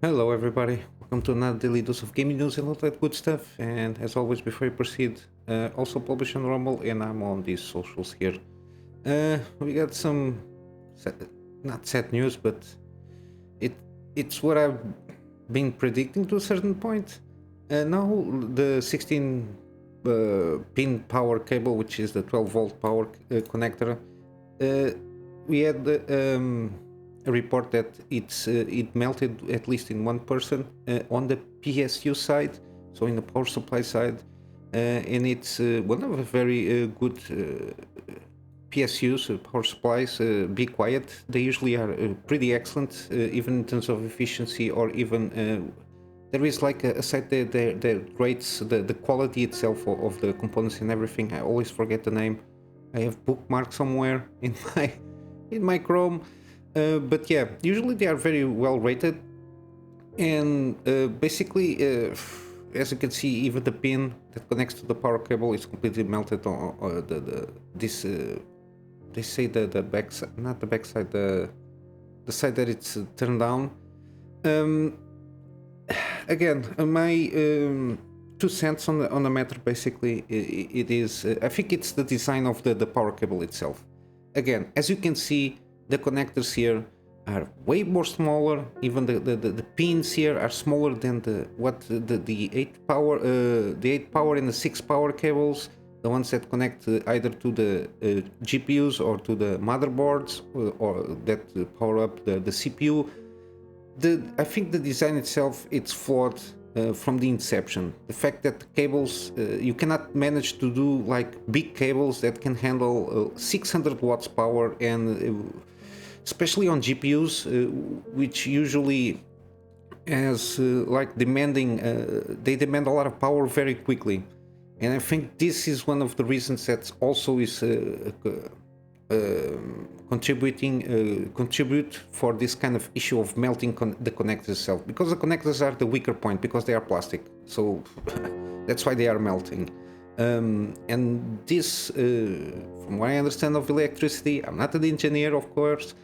Hello everybody, welcome to another daily dose of gaming news and all that good stuff. And as always, before I proceed, also publish on Rumble and I'm on these socials here. We got some, not sad news, but it it's what I've been predicting to a certain point. Now the 16 pin power cable, which is the 12 volt power connector, we had a report that it melted at least in one person on the PSU side, so in the power supply side, and it's one of a very good PSUs, power supplies. Be quiet. They usually are pretty excellent, even in terms of efficiency, or even there is like a site that rates the quality itself of the components and everything. I always forget the name. I have bookmarked somewhere in my Chrome. But yeah, usually they are very well rated, and basically, as you can see, even the pin that connects to the power cable is completely melted on this. They say the back side, not the back side, the side that it's turned down. Again, my 2 cents on the matter. Basically, it is. I think it's the design of the power cable itself. Again, as you can see, the connectors here are way more smaller. Even the pins here are smaller than the 8 power and the 6 power cables, the ones that connect either to the GPUs or to the motherboards, or that power up the CPU. I think the design itself, it's flawed from the inception. The fact that the cables, you cannot manage to do like big cables that can handle 600 watts power, and especially on GPUs, which usually has like demanding, they demand a lot of power very quickly. And I think this is one of the reasons that also is contribute for this kind of issue of melting the connectors itself, because the connectors are the weaker point, because they are plastic, so that's why they are melting. And this, from what I understand of electricity, I'm not an engineer, of course,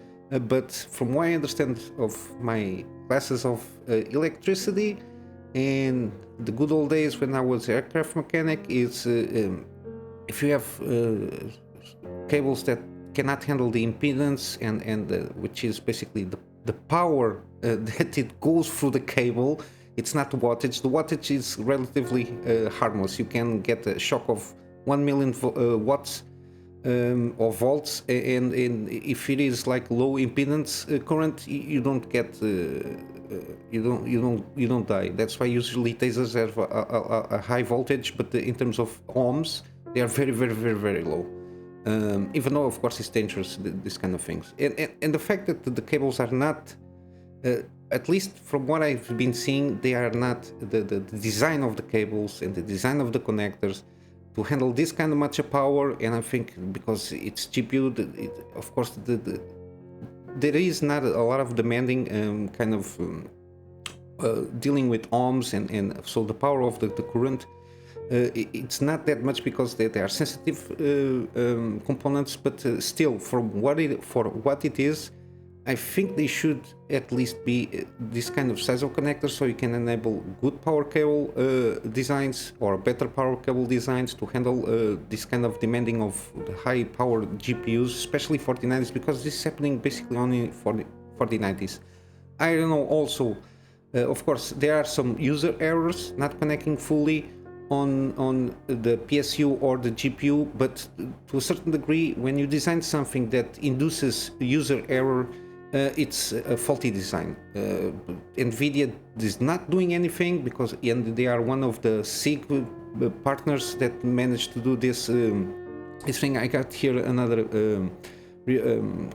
but from what I understand of my classes of electricity and the good old days when I was aircraft mechanic, is if you have cables that cannot handle the impedance and which is basically the power that it goes through the cable. It's not the wattage. The wattage is relatively harmless. You can get a shock of 1 million watts or volts, and if it is like low impedance current, you don't get you don't die. That's why usually tasers have a high voltage, but in terms of ohms, they are very low. Even though, of course, it's dangerous, this kind of things. And the fact that the cables are not, at least from what I've been seeing, they are not, the design of the cables and the design of the connectors to handle this kind of much power. And I think because it's GPU, of course, there is not a lot of demanding kind of dealing with ohms, and so the power of the current, it's not that much, because they are sensitive components, but still, for what it is, I think they should at least be this kind of size of connector, so you can enable good power cable designs, or better power cable designs, to handle this kind of demanding of the high power GPUs, especially 4090s, because this is happening basically only for the 4090s. I don't know, also, of course, there are some user errors not connecting fully on the PSU or the GPU, but to a certain degree, when you design something that induces user error, it's a faulty design. NVIDIA is not doing anything, because they are one of the SIG partners that managed to do this thing. I got here another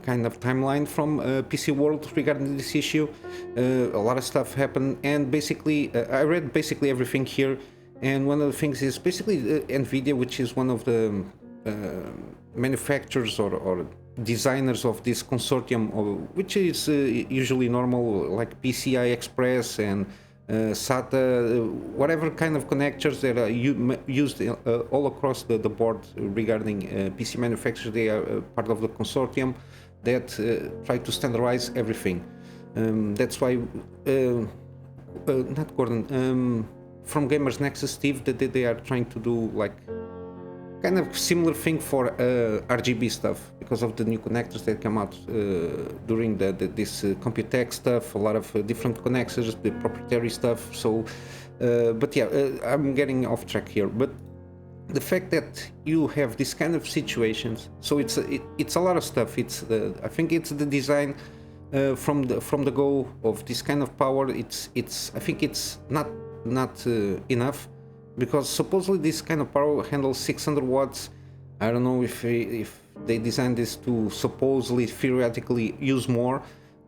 kind of timeline from PC World regarding this issue. A lot of stuff happened, and basically I read basically everything here. And one of the things is basically NVIDIA, which is one of the manufacturers or designers of this consortium, which is usually normal, like PCI Express and SATA, whatever kind of connectors that are used all across the board regarding PC manufacturers. They are part of the consortium that try to standardize everything. That's why not Gordon, from Gamers Nexus, Steve, that they are trying to do like kind of similar thing for RGB stuff because of the new connectors that come out during this Computex stuff, a lot of different connectors, the proprietary stuff. So, but yeah, I'm getting off track here. But the fact that you have this kind of situations, so it's a lot of stuff. It's I think it's the design from the go of this kind of power. I think it's not enough. Because supposedly this kind of power handles 600 watts. I don't know if they designed this to supposedly theoretically use more,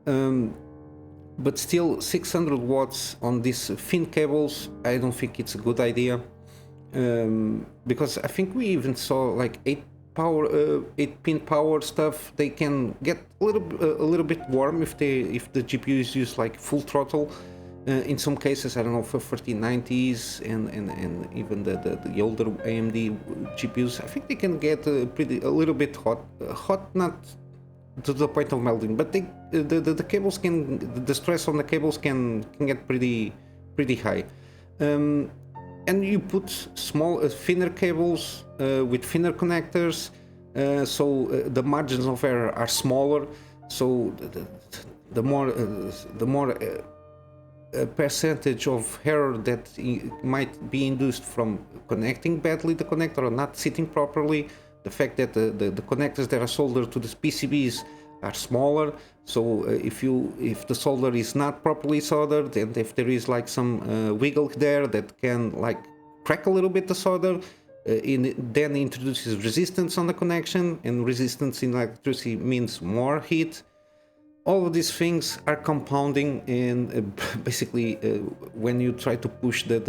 but still 600 watts on these thin cables, I don't think it's a good idea, because I think we even saw like 8-pin power stuff. They can get a little bit warm if the GPU is used like full throttle. In some cases, I don't know, for 3090s and even the older AMD GPUs, I think they can get a little bit hot, not to the point of melting, but the cables the stress on the cables can get pretty high. And you put thinner cables with thinner connectors, so the margins of error are smaller. So the more percentage of error that might be induced from connecting badly the connector or not sitting properly, the fact that the connectors that are soldered to the PCBs are smaller, so if the solder is not properly soldered, and if there is like some wiggle there that can like crack a little bit the solder, then introduces resistance on the connection, and resistance in electricity means more heat. All of these things are compounding, and basically when you try to push this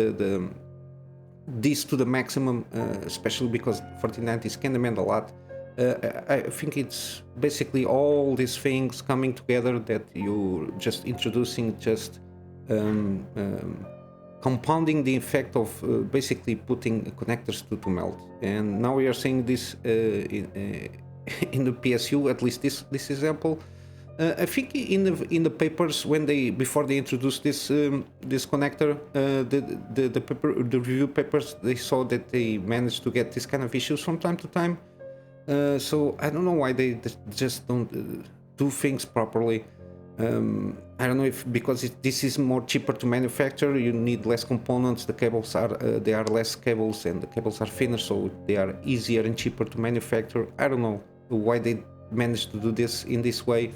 to the maximum, especially because 4090s can demand a lot, I think it's basically all these things coming together that you're just introducing, just compounding the effect of basically putting connectors to melt. And now we are seeing this in the PSU, at least this example. I think in the papers before they introduced this connector, the review papers, they saw that they managed to get this kind of issues from time to time. So I don't know why they just don't do things properly. I don't know if because this is more cheaper to manufacture, you need less components. The cables are less cables, and the cables are thinner, so they are easier and cheaper to manufacture. I don't know why they managed to do this in this way,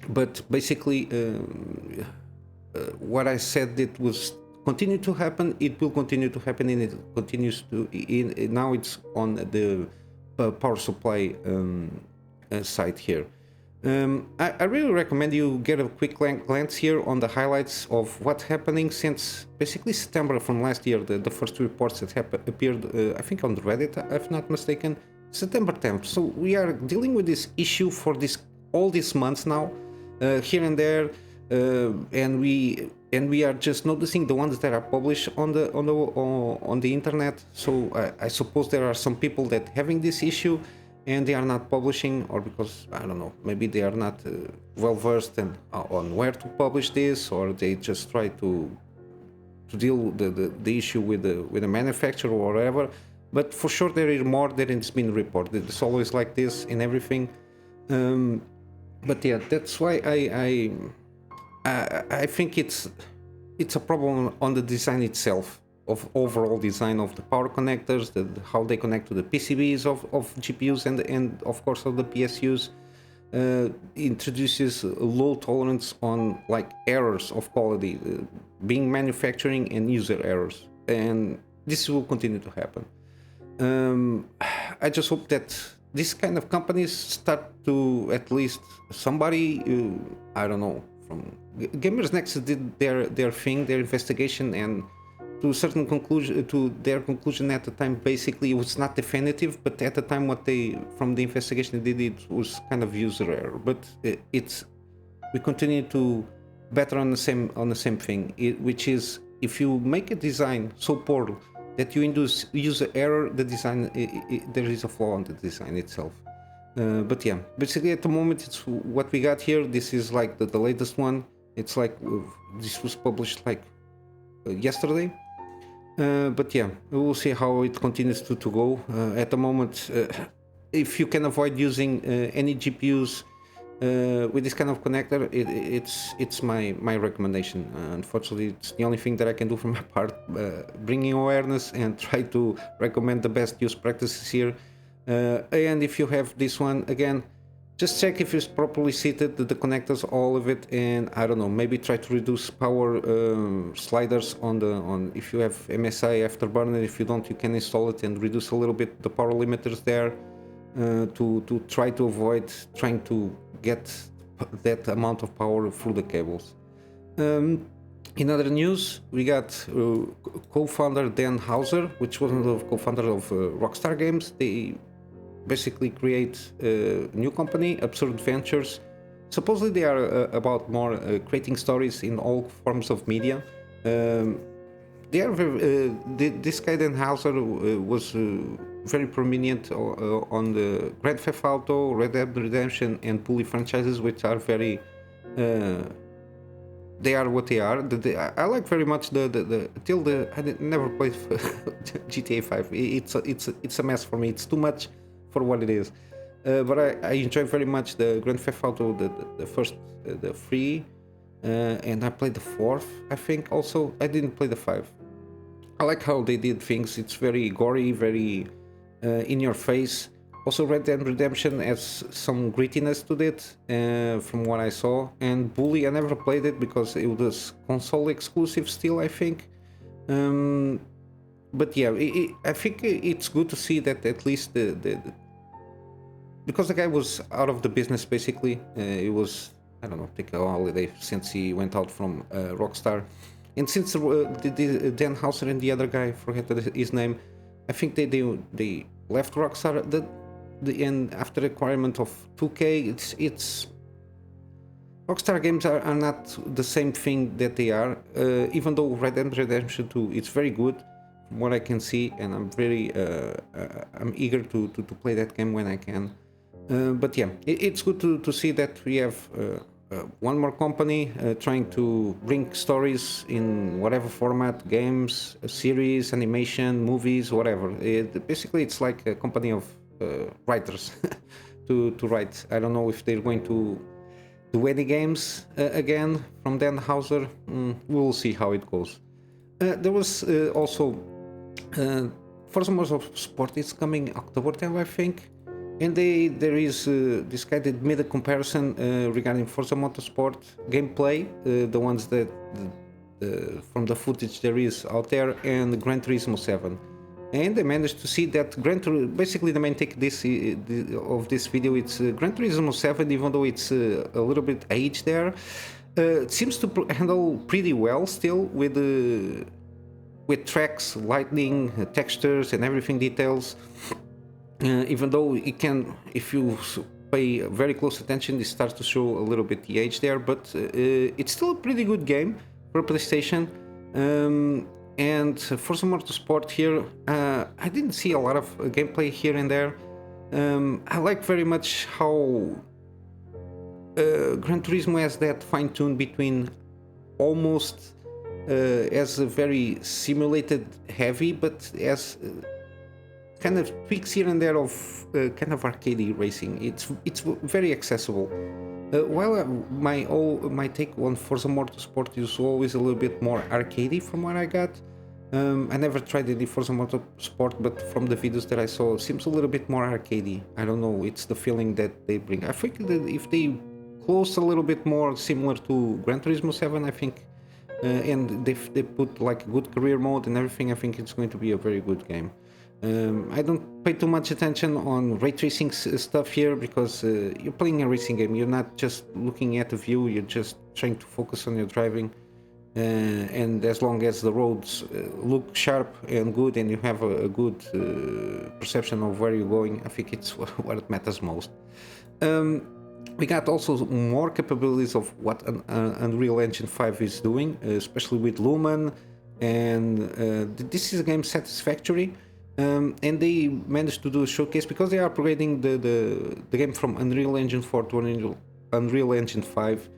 but basically what I said that was continue to happen, it will continue to happen, and it continues to. Now it's on the power supply side here. I really recommend you get a quick glance here on the highlights of what's happening since basically September from last year. The first reports that appeared, I think on Reddit, if I'm not mistaken, September 10th. So we are dealing with this issue for all these months now, here and there, and we are just noticing the ones that are published on the internet. So I suppose there are some people that having this issue and they are not publishing, or because I don't know, maybe they are not well versed on where to publish this, or they just try to deal the issue with the manufacturer or whatever. But for sure there is more that it's been reported. It's always like this in everything. But yeah, that's why I think it's a problem on the design itself, of overall design of the power connectors, how they connect to the PCBs of GPUs and of course of the PSUs. Introduces low tolerance on like errors of quality, being manufacturing and user errors, and this will continue to happen. I just hope that this kind of companies start to, at least somebody, I don't know, from Gamers Nexus did their thing, their investigation, and to a certain conclusion, to their conclusion at the time, basically it was not definitive, but at the time what they, from the investigation they did, was kind of user error. But we continue to better on the same thing, which is if you make a design so poor that you induce user error, the design, there is a flaw on the design itself. But yeah, basically at the moment it's what we got here. This is like the latest one. It's like this was published like yesterday. But yeah, we will see how it continues to go. At the moment, if you can avoid using any GPUs with this kind of connector, it's my recommendation. Unfortunately, it's the only thing that I can do from my part, bringing awareness and try to recommend the best use practices here. And if you have this one, again, just check if it's properly seated, the connectors, all of it, and I don't know, maybe try to reduce power sliders on if you have MSI Afterburner. If you don't, you can install it and reduce a little bit the power limiters there to try to avoid trying to get that amount of power through the cables. In other news, we got co-founder Dan Houser, which was the co-founder of Rockstar Games. They basically create a new company, Absurd Ventures. Supposedly they are about more creating stories in all forms of media. They are this guy Dan Houser was very prominent on the Grand Theft Auto, Red Dead Redemption, and Bully franchises, which are very. They are what they are. I like very much I never played GTA 5. It's a mess for me. It's too much for what it is. But I enjoy very much the Grand Theft Auto, the first, the 3, and I played the 4th, I think. Also, I didn't play the 5. I like how they did things. It's very gory, very in your face. Also, Red Dead Redemption has some grittiness to it, from what I saw. And Bully, I never played it because it was console exclusive still, I think. But yeah, I think it's good to see that at least because the guy was out of the business basically. It was, I don't know, take a holiday since he went out from Rockstar. And since Dan Houser and the other guy, I forget his name, I think they left Rockstar. And after the requirement of 2K, it's Rockstar Games are not the same thing that they are. Even though Red Dead Redemption 2 it's very good from what I can see, and I'm very I'm eager to play that game when I can. But yeah, it's good to see that we have one more company trying to bring stories in whatever format, games, series, animation, movies, whatever. Basically, it's like a company of writers to write. I don't know if they're going to do any games again from Dan Houser. We'll see how it goes. There was also Forza Motorsport is coming October 10th, I think. And there is this guy that made a comparison regarding Forza Motorsport gameplay, the ones that from the footage there is out there, and Gran Turismo 7. And they managed to see that basically the main take of this video, it's Gran Turismo 7, even though it's a little bit aged there, it seems to handle pretty well still with tracks, lighting, textures, and everything details. Even though it can, if you pay very close attention, it starts to show a little bit the age there, but it's still a pretty good game for PlayStation. And Forza Motorsport here, I didn't see a lot of gameplay here and there. I like very much how Gran Turismo has that fine-tune between almost as a very simulated heavy, but as kind of tweaks here and there of kind of arcadey racing. It's very accessible. While my take on Forza Motorsport is always a little bit more arcadey from what I got. I never tried any Forza Motorsport, but from the videos that I saw, it seems a little bit more arcadey. I don't know, it's the feeling that they bring. I think that if they close a little bit more similar to Gran Turismo 7, I think, and they put like a good career mode and everything, I think it's going to be a very good game. I don't pay too much attention on ray tracing stuff here because you're playing a racing game. You're not just looking at the view, you're just trying to focus on your driving. And as long as the roads look sharp and good and you have a good perception of where you're going, I think it's what matters most. We got also more capabilities of what Unreal Engine 5 is doing, especially with Lumen. And this is a game Satisfactory. And they managed to do a showcase because they are upgrading the game from Unreal Engine 4 to Unreal Engine 5.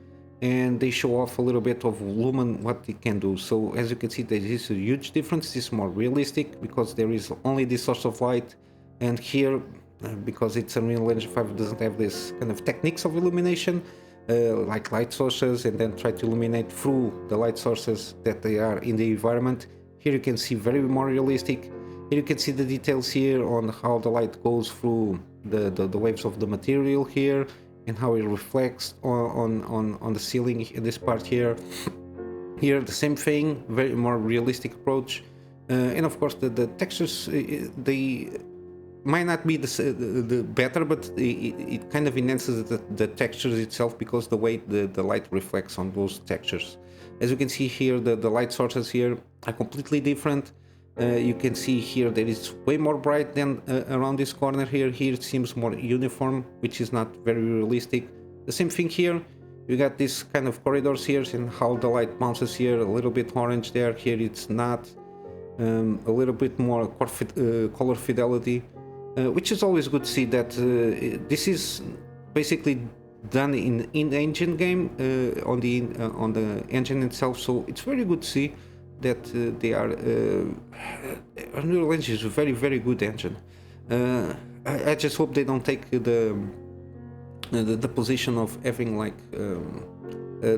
and they show off a little bit of Lumen, what it can do. So as you can see, there is a huge difference. It's more realistic because there is only this source of light, and here, because it's Unreal Engine 5, doesn't have this kind of techniques of illumination, like light sources, and then try to illuminate through the light sources that they are in the environment. Here you can see very more realistic. Here you can see the details here on how the light goes through the waves of the material here, and how it reflects on the ceiling in this part here. Here the same thing, very more realistic approach, and of course the textures, they might not be the better, but it kind of enhances the textures itself, because the way the light reflects on those textures. As you can see here, the light sources here are completely different. You can see here that it's way more bright than around this corner here. Here it seems more uniform, which is not very realistic. The same thing here. You got this kind of corridors here, and how the light bounces here, a little bit orange there. Here it's not. A little bit more color fidelity, which is always good to see that this is basically done in engine game, on the engine itself. So it's very good to see that they are Unreal Engine is a very good engine. I just hope they don't take the position of having like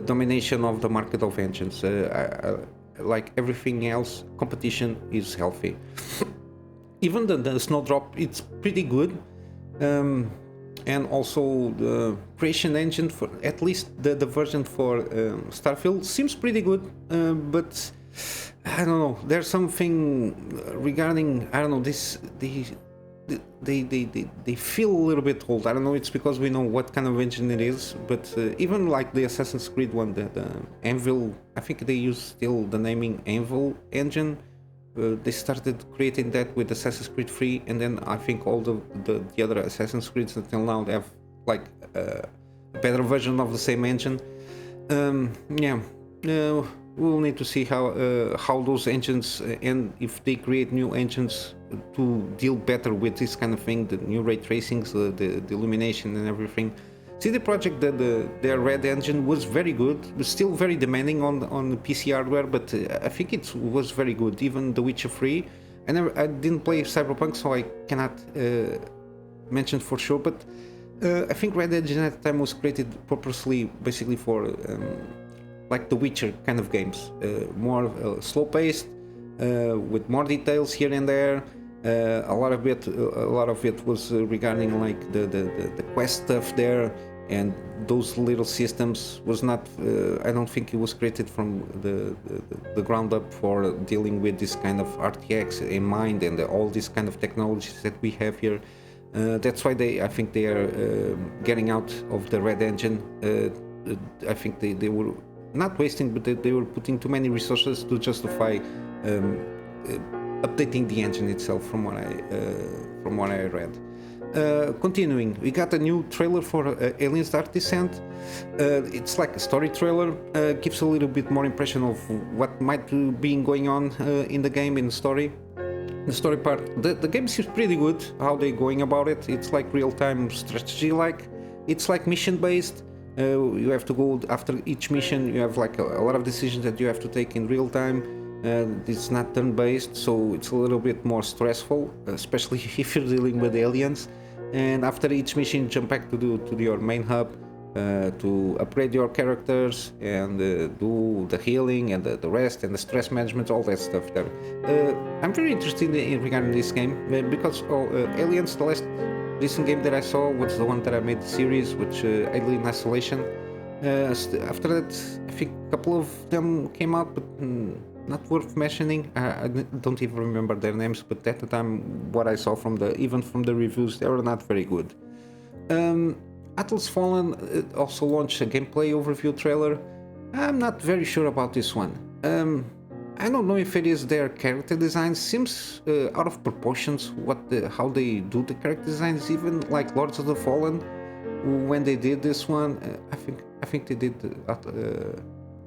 domination of the market of engines. Like everything else, competition is healthy. Even the Snowdrop, it's pretty good, and also the creation engine, for at least the version for Starfield, seems pretty good, but I don't know, there's something regarding, I don't know, they feel a little bit old. I don't know, it's because we know what kind of engine it is, but even like the Assassin's Creed one, the Anvil, I think they use still the naming Anvil engine. They started creating that with Assassin's Creed 3, and then I think all the other Assassin's Creeds until now they have like a better version of the same engine. We'll need to see how those engines, and if they create new engines to deal better with this kind of thing, the new ray tracings, the illumination and everything. CD Projekt, their Red engine was very good. It was still very demanding on the PC hardware, but I think it was very good. Even The Witcher 3. I didn't play Cyberpunk, so I cannot mention for sure, but I think Red engine at the time was created purposely, basically for like The Witcher kind of games, more slow-paced, with more details here and there. A lot of it was regarding like the quest stuff there, and those little systems was not. I don't think it was created from the ground up for dealing with this kind of RTX in mind and all these kind of technologies that we have here. That's why I think they are getting out of the Red engine. I think they were not wasting, but they were putting too many resources to justify updating the engine itself, from what I read. Continuing, we got a new trailer for Aliens Dark Descent. It's like a story trailer, gives a little bit more impression of what might be going on in the game, in the story. The story part, the game seems pretty good, how they're going about it. It's like real-time strategy, like it's like mission-based. You have to go after each mission. You have like a lot of decisions that you have to take in real time. It's not turn-based, so it's a little bit more stressful, especially if you're dealing with aliens. And after each mission, jump back to your main hub to upgrade your characters and do the healing and the rest and the stress management, all that stuff there. I'm very interested in regarding this game because Aliens, the last recent game that I saw was the one that I made the series, which Alien Isolation. After that, I think a couple of them came out, but not worth mentioning. I don't even remember their names, but at the time, what I saw even from the reviews, they were not very good. Atlas Fallen also launched a gameplay overview trailer. I'm not very sure about this one. I don't know if it is their character design. Seems out of proportions how they do the character designs. Even like Lords of the Fallen, when they did this one, I think they did.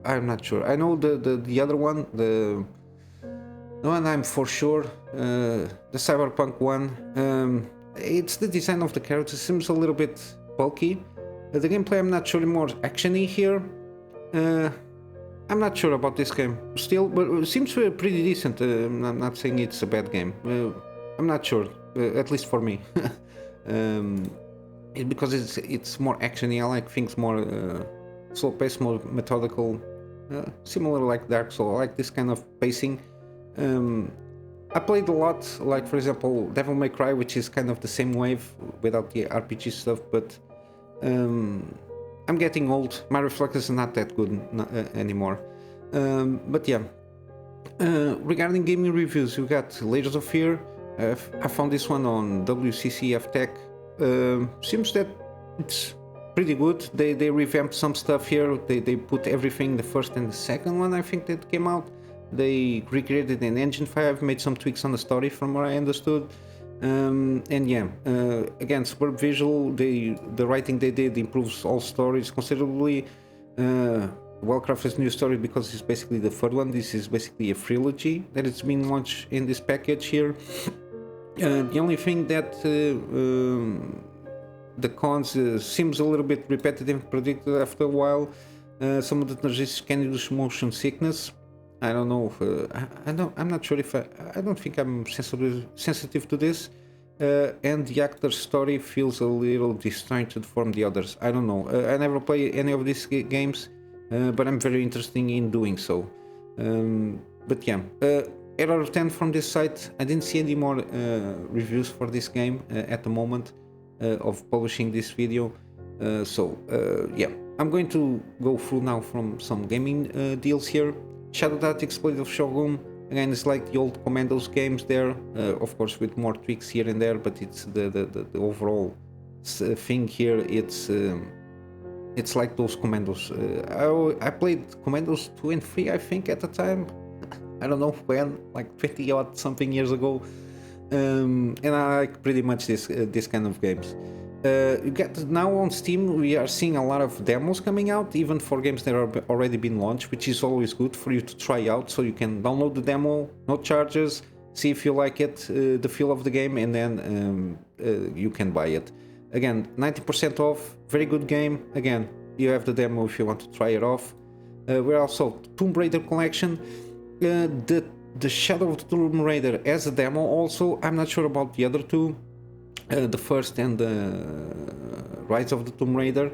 I'm not sure. I know the other one, the one I'm for sure, the Cyberpunk one. It's the design of the character seems a little bit bulky. The gameplay I'm not sure, more actiony here. I'm not sure about this game still, but it seems pretty decent. I'm not saying it's a bad game. I'm not sure, at least for me. Because it's more actiony. I like things more slow paced, more methodical, similar like Dark Souls. I like this kind of pacing. I played a lot, like for example, Devil May Cry, which is kind of the same wave without the RPG stuff, but I'm getting old. My reflexes are not that good anymore. But yeah, regarding gaming reviews, you got Layers of Fear. I found this one on WCCF Tech. Seems that it's pretty good. They revamped some stuff here. They put everything, the first and the second one I think that came out. They recreated an Engine 5, made some tweaks on the story from what I understood. And yeah, again, superb visual. The writing they did improves all stories considerably. Well-crafted new story because it's basically the third one. This is basically a trilogy that it's been launched in this package here. The only thing that the cons seems a little bit repetitive and predicted after a while. Some of the transitions can induce motion sickness. I don't know if I'm not sure if I don't think I'm sensitive to this. And the actor's story feels a little disjointed from the others. I don't know. I never play any of these games, but I'm very interested in doing so. But yeah, 8 out of 10 from this site. I didn't see any more reviews for this game at the moment of publishing this video. Yeah, I'm going to go through now from some gaming deals here. Shadow Tactics Blade of Shogun, again, it's like the old Commandos games there, of course with more tweaks here and there, but it's the overall thing here. It's like those Commandos. I played Commandos 2 and 3, I think, at the time. I don't know when, like 20 odd something years ago. And I like pretty much this kind of games. You get now on Steam, we are seeing a lot of demos coming out, even for games that are already been launched, which is always good for you to try out. So you can download the demo, no charges, see if you like it, the feel of the game, and then you can buy it. Again, 90% off, very good game. Again, you have the demo if you want to try it off. We're also Tomb Raider collection. The Shadow of the Tomb Raider as a demo also. I'm not sure about the other two. The first and the Rise of the Tomb Raider,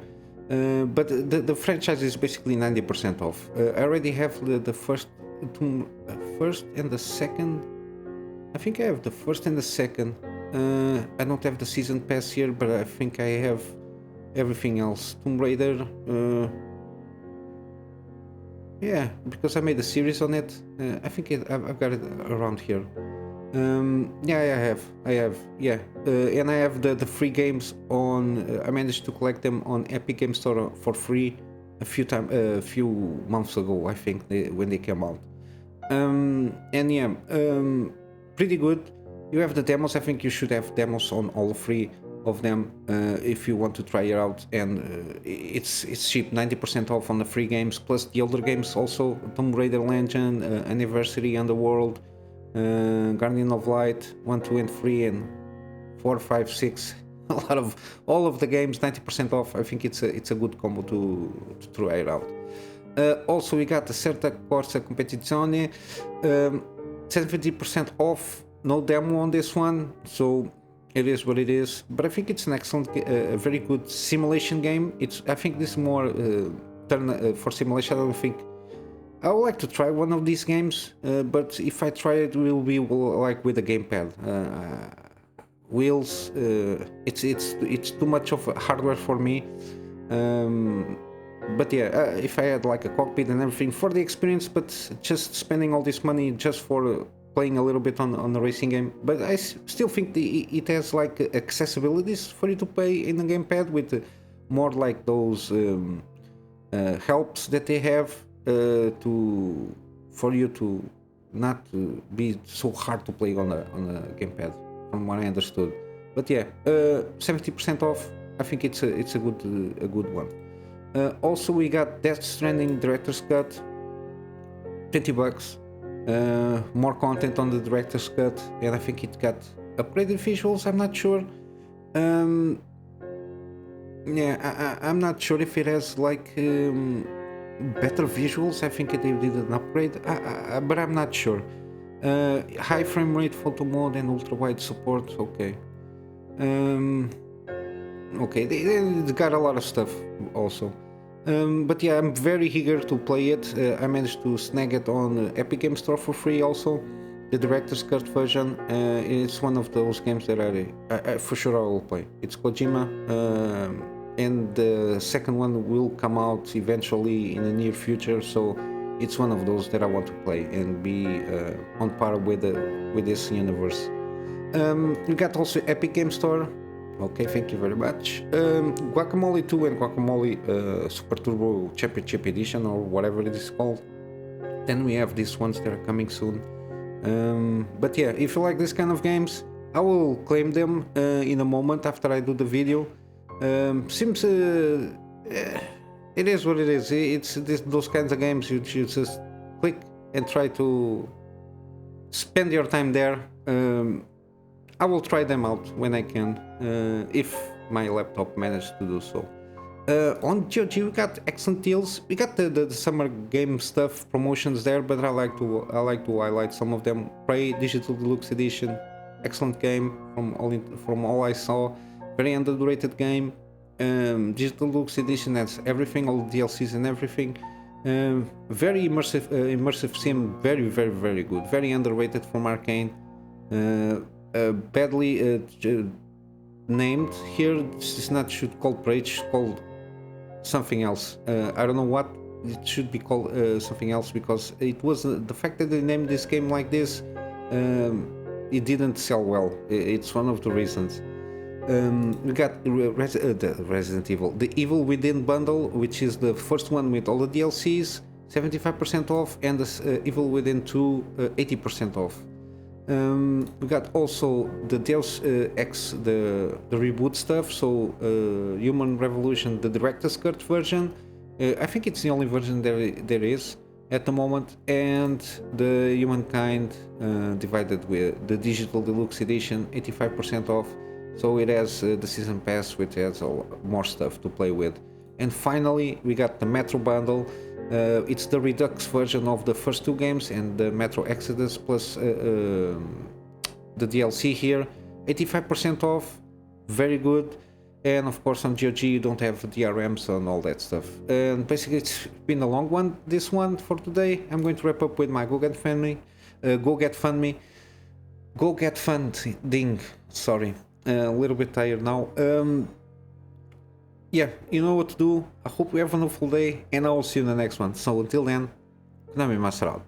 but the franchise is basically 90% off. I already have the first and the second. I think I have the first and the second. I don't have the season pass here, but I think I have everything else. Tomb Raider. Yeah, because I made a series on it. I think I've got it around here. Yeah, I have, yeah, and I have the free games on. I managed to collect them on Epic Games Store for free a few months ago, I think, when they came out. And yeah, pretty good. You have the demos. I think you should have demos on all three of them if you want to try it out. And it's cheap, 90% off on the free games plus the older games also. Tomb Raider Legend, Anniversary, Underworld. Guardian of Light 1, 2 and 3 and 4, 5, 6. A lot of all of the games 90% off. I think it's a good combo to try it out. Also we got the Certa Corsa Competizione, 70% off, no demo on this one, so it is what it is. But I think it's an excellent, a very good simulation game. I think this is more for simulation. I don't think I would like to try one of these games, but if I try it, will be like with a gamepad. Wheels, it's too much of hardware for me. But yeah, if I had like a cockpit and everything for the experience, but just spending all this money just for playing a little bit on the racing game. But I still think it has like accessibilities for you to play in the gamepad with more like those helps that they have. For you to not be so hard to play on a gamepad, from what I understood. But yeah, 70% off. I think it's a good one. Also, we got Death Stranding Director's Cut, $20. More content on the Director's Cut, and I think it got upgraded visuals. I'm not sure. Yeah, I'm not sure if it has like better visuals. I think they did an upgrade, but I'm not sure. High frame rate photo mode and ultra wide support. Okay. Okay, they got a lot of stuff also. But yeah, I'm very eager to play it. I managed to snag it on Epic Game Store for free also. The director's cut version. It's one of those games that I for sure I will play. It's Kojima, and the second one will come out eventually in the near future. So it's one of those that I want to play and be on par with this universe. We got also Epic Game Store. Okay, thank you very much. Guacamole 2 and Guacamole Super Turbo Championship Edition, or whatever it is called. Then we have these ones that are coming soon. But yeah, if you like this kind of games, I will claim them in a moment after I do the video. Seems it is what it is. It's those kinds of games you just click and try to spend your time there. I will try them out when I can, if my laptop manages to do so. On GOG we got excellent deals. We got the summer game stuff promotions there, but I like to highlight some of them. Prey Digital Deluxe Edition, excellent game from all I saw. Very underrated game. Digital Deluxe Edition has everything, all the DLCs and everything. Very immersive sim, very good. Very underrated from Arcane. Badly named here. This is not should called Prey, it's called something else. I don't know what it should be called, something else, because it was the fact that they named this game like this. It didn't sell well. It's one of the reasons. We got the Resident Evil, the Evil Within bundle, which is the first one with all the DLCs, 75% off, and the Evil Within 2, 80% off. We got also the Deus Ex, the reboot stuff, so Human Revolution, the director's cut version. I think it's the only version there is at the moment, and the Humankind divided with the Digital Deluxe Edition, 85% off. So it has the season pass, which has more stuff to play with. And finally, we got the Metro bundle. It's the Redux version of the first two games and the Metro Exodus plus the DLC here. 85% off, very good. And of course on GOG you don't have DRMs and all that stuff. And basically it's been a long one, this one for today. I'm going to wrap up with my Go Get Funding. Sorry, a little bit tired now. Yeah, you know what to do. I hope you have a wonderful day, and I will see you in the next one. So until then, Kunamy Master out.